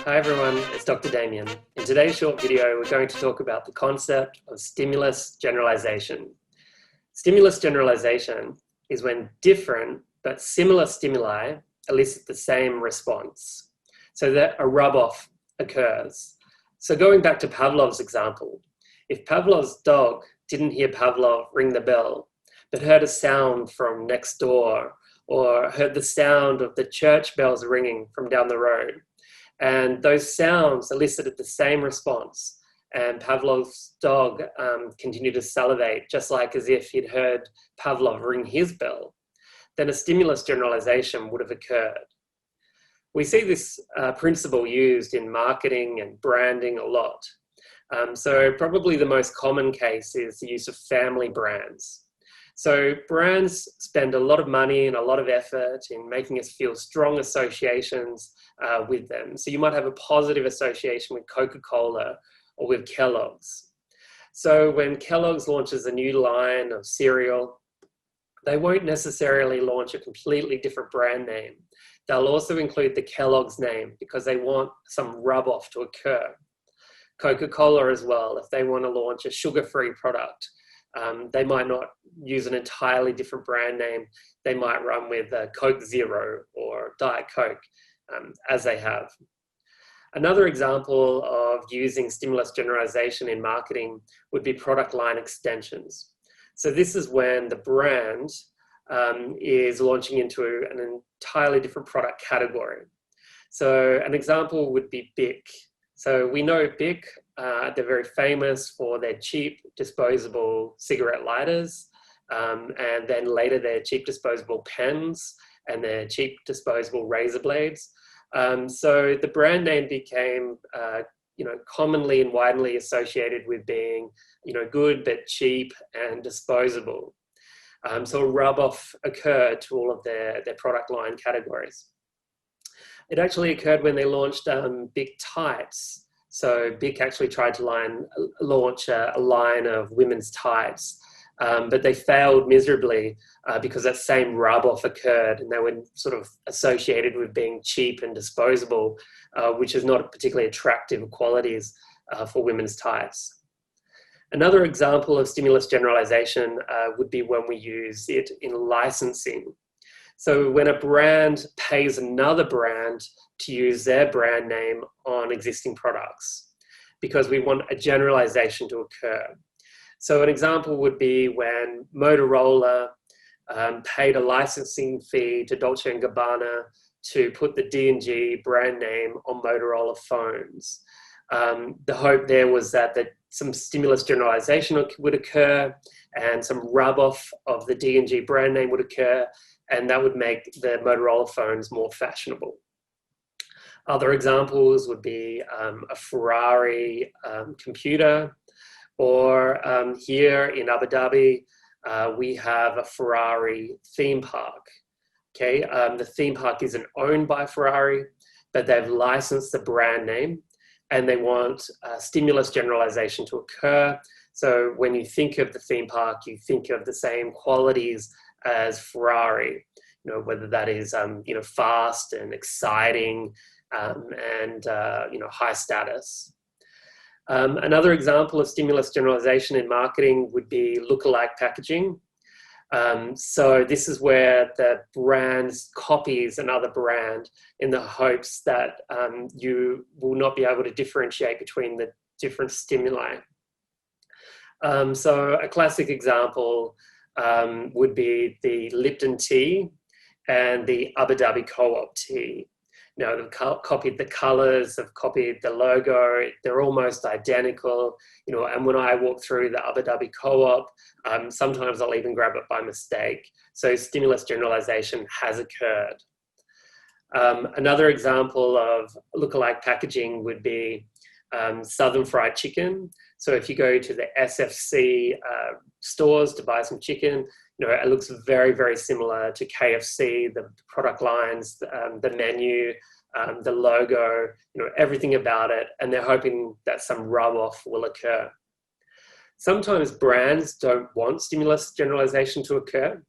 Hi everyone, it's Dr. Damien. In today's short video, we're going to talk about the concept of stimulus generalization. Stimulus generalization is when different but similar stimuli elicit the same response, so that a rub-off occurs. So going back to Pavlov's example, if Pavlov's dog didn't hear Pavlov ring the bell, but heard a sound from next door, or heard the sound of the church bells ringing from down the road, and those sounds elicited the same response, and Pavlov's dog continued to salivate, just like as if he'd heard Pavlov ring his bell, then a stimulus generalization would have occurred. We see this principle used in marketing and branding a lot. So probably the most common case is the use of family brands. So brands spend a lot of money and a lot of effort in making us feel strong associations with them. So you might have a positive association with Coca-Cola or with Kellogg's. So when Kellogg's launches a new line of cereal, they won't necessarily launch a completely different brand name. They'll also include the Kellogg's name because they want some rub-off to occur. Coca-Cola as well, if they want to launch a sugar-free product, they might not use an entirely different brand name. They might run with Coke Zero or Diet Coke, as they have. Another example of using stimulus generalization in marketing would be product line extensions. So this is when the brand is launching into an entirely different product category. So an example would be Bic. So we know Bic, they're very famous for their cheap disposable cigarette lighters, and then later their cheap disposable pens and their cheap disposable razor blades. So the brand name became commonly and widely associated with being good but cheap and disposable. So a rub-off occurred to all of their product line categories. It actually occurred when they launched Bic tights. So Bic actually tried to launch a line of women's tights, but they failed miserably because that same rub-off occurred, and they were sort of associated with being cheap and disposable, which is not particularly attractive qualities for women's tights. Another example of stimulus generalization would be when we use it in licensing. So when a brand pays another brand to use their brand name on existing products, because we want a generalization to occur. So an example would be when Motorola paid a licensing fee to Dolce & Gabbana to put the D&G brand name on Motorola phones. The hope there was that some stimulus generalization would occur and some rub-off of the D&G brand name would occur, and that would make the Motorola phones more fashionable. Other examples would be a Ferrari computer, or here in Abu Dhabi, we have a Ferrari theme park. Okay, the theme park isn't owned by Ferrari, but they've licensed the brand name, and they want stimulus generalization to occur. So when you think of the theme park, you think of the same qualities as Ferrari, whether that is fast and exciting and high status. Another example of stimulus generalization in marketing would be lookalike packaging. So this is where the brand copies another brand in the hopes that you will not be able to differentiate between the different stimuli. So a classic example would be the Lipton tea and the Abu Dhabi Co-op tea. They've copied the colors, they've copied the logo, they're almost identical, and when I walk through the Abu Dhabi Co-op, sometimes I'll even grab it by mistake. So stimulus generalization has occurred. Another example of lookalike packaging would be Southern Fried Chicken. So if you go to the SFC stores to buy some chicken, it looks very, very similar to KFC, the product lines, the menu, the logo, everything about it, and they're hoping that some rub-off will occur. Sometimes brands don't want stimulus generalization to occur.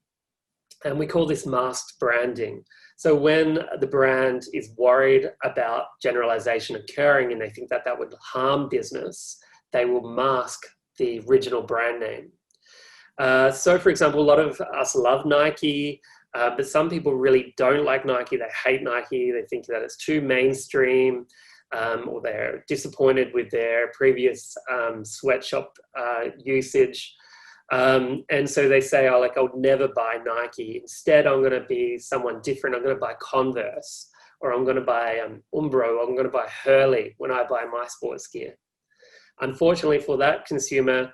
And we call this masked branding. So when the brand is worried about generalization occurring and they think that that would harm business, they will mask the original brand name. So for example, a lot of us love Nike, but some people really don't like Nike. They hate Nike. They think that it's too mainstream, or they're disappointed with their previous sweatshop usage. And so they say, oh, like, I'll never buy Nike. Instead, I'm going to be someone different. I'm going to buy Converse, or I'm going to buy Umbro, or I'm going to buy Hurley when I buy my sports gear. Unfortunately for that consumer,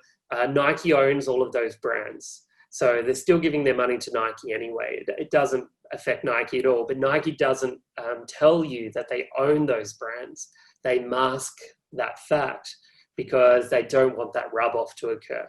Nike owns all of those brands. So they're still giving their money to Nike anyway. It doesn't affect Nike at all, but Nike doesn't tell you that they own those brands. They mask that fact because they don't want that rub-off to occur.